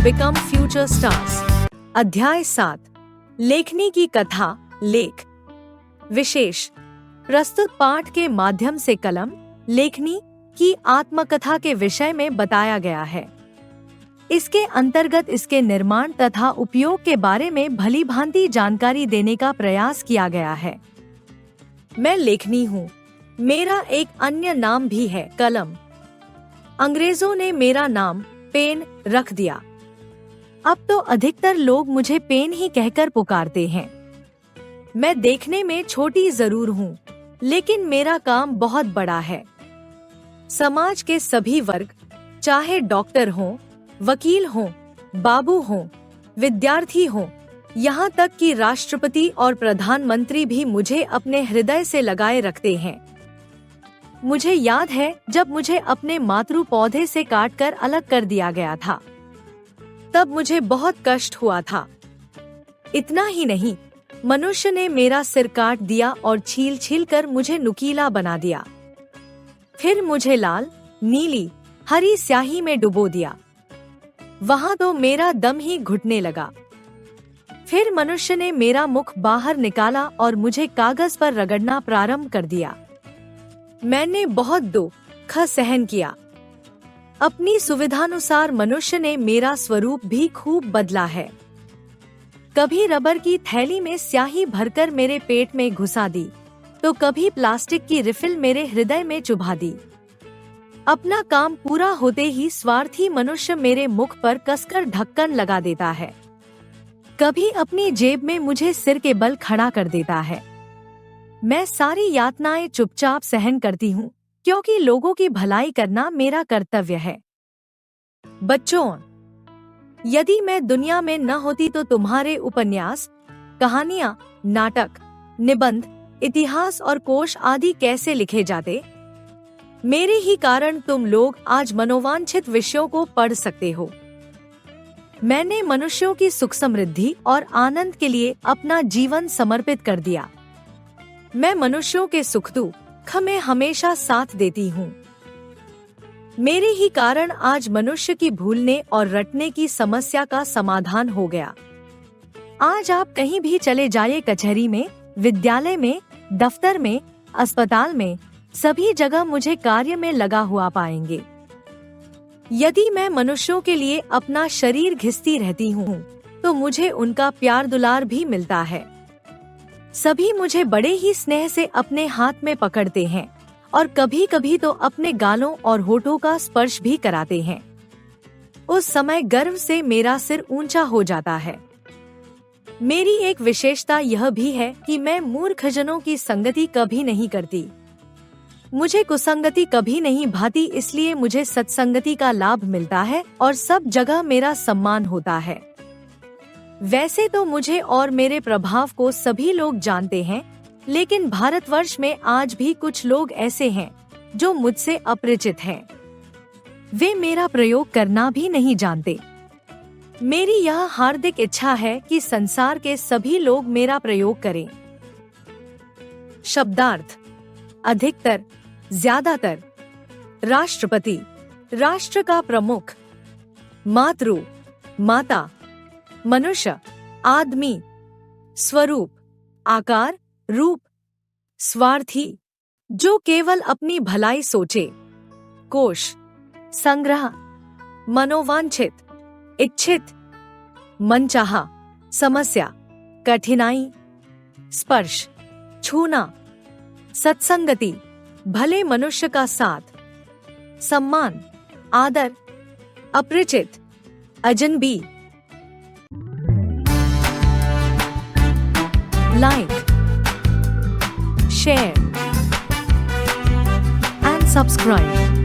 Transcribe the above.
Become future stars. अध्याय 7, लेखनी की कथा। लेख विशेष। प्रस्तुत पाठ के माध्यम से कलम लेखनी की आत्मकथा के विषय में बताया गया है। इसके अंतर्गत इसके निर्माण तथा उपयोग के बारे में भलीभांति जानकारी देने का प्रयास किया गया है। मैं लेखनी हूँ। मेरा एक अन्य नाम भी है, कलम। अंग्रेजों ने मेरा नाम पेन रख दिया। अब तो अधिकतर लोग मुझे पेन ही कहकर पुकारते हैं। मैं देखने में छोटी जरूर हूँ, लेकिन मेरा काम बहुत बड़ा है। समाज के सभी वर्ग, चाहे डॉक्टर हों, वकील हों, बाबू हों, विद्यार्थी हों, यहाँ तक कि राष्ट्रपति और प्रधानमंत्री भी मुझे अपने हृदय से लगाए रखते हैं। मुझे याद है जब मुझे अपने मातृ पौधे से काटकर अलग कर दिया गया था, तब मुझे बहुत कष्ट हुआ था। इतना ही नहीं, मनुष्य ने मेरा सिर काट दिया और छील छील कर मुझे नुकीला बना दिया। फिर मुझे लाल, नीली, हरी स्याही में डुबो दिया। वहां तो मेरा दम ही घुटने लगा। फिर मनुष्य ने मेरा मुख बाहर निकाला और मुझे कागज पर रगड़ना प्रारंभ कर दिया। मैंने बहुत दुख सहन किया। अपनी सुविधानुसार मनुष्य ने मेरा स्वरूप भी खूब बदला है। कभी रबर की थैली में स्याही भरकर मेरे पेट में घुसा दी, तो कभी प्लास्टिक की रिफिल मेरे हृदय में चुभा दी। अपना काम पूरा होते ही स्वार्थी मनुष्य मेरे मुख पर कसकर ढक्कन लगा देता है। कभी अपनी जेब में मुझे सिर के बल खड़ा कर देता है। मैं सारी यातनाएं चुपचाप सहन करती हूँ, क्योंकि लोगों की भलाई करना मेरा कर्तव्य है। बच्चों, यदि मैं दुनिया में न होती तो तुम्हारे उपन्यास, कहानियाँ, नाटक, निबंध, इतिहास और कोश आदि कैसे लिखे जाते? मेरे ही कारण तुम लोग आज मनोवांछित विषयों को पढ़ सकते हो। मैंने मनुष्यों की सुख समृद्धि और आनंद के लिए अपना जीवन समर्पित कर दिया। मैं मनुष्यों के सुख दुख में हमेशा साथ देती हूँ। मेरे ही कारण आज मनुष्य की भूलने और रटने की समस्या का समाधान हो गया। आज आप कहीं भी चले जाइए, कचहरी में, विद्यालय में, दफ्तर में, अस्पताल में, सभी जगह मुझे कार्य में लगा हुआ पाएंगे। यदि मैं मनुष्यों के लिए अपना शरीर घिसती रहती हूँ, तो मुझे उनका प्यार दुलार भी मिलता है। सभी मुझे बड़े ही स्नेह से अपने हाथ में पकड़ते हैं और कभी कभी तो अपने गालों और होठों का स्पर्श भी कराते हैं। उस समय गर्व से मेरा सिर ऊंचा हो जाता है। मेरी एक विशेषता यह भी है कि मैं मूर्खजनों की संगति कभी नहीं करती। मुझे कुसंगति कभी नहीं भाती, इसलिए मुझे सत्संगति का लाभ मिलता है और सब जगह मेरा सम्मान होता है। वैसे तो मुझे और मेरे प्रभाव को सभी लोग जानते हैं, लेकिन भारतवर्ष में आज भी कुछ लोग ऐसे हैं जो मुझसे अपरिचित हैं। वे मेरा प्रयोग करना भी नहीं जानते। मेरी यह हार्दिक इच्छा है कि संसार के सभी लोग मेरा प्रयोग करें। शब्दार्थ: अधिकतर, ज्यादातर, राष्ट्रपति, राष्ट्र का प्रमुख, मातृ, माता, मनुष्य, आदमी, स्वरूप, आकार, रूप, स्वार्थी, जो केवल अपनी भलाई सोचे, कोश, संग्रह, मनोवांछित, इच्छित, मनचाहा, समस्या, कठिनाई, स्पर्श, छूना, सत्संगति, भले मनुष्य का साथ, सम्मान, आदर, अपरिचित, अजनबी। Like, share and subscribe.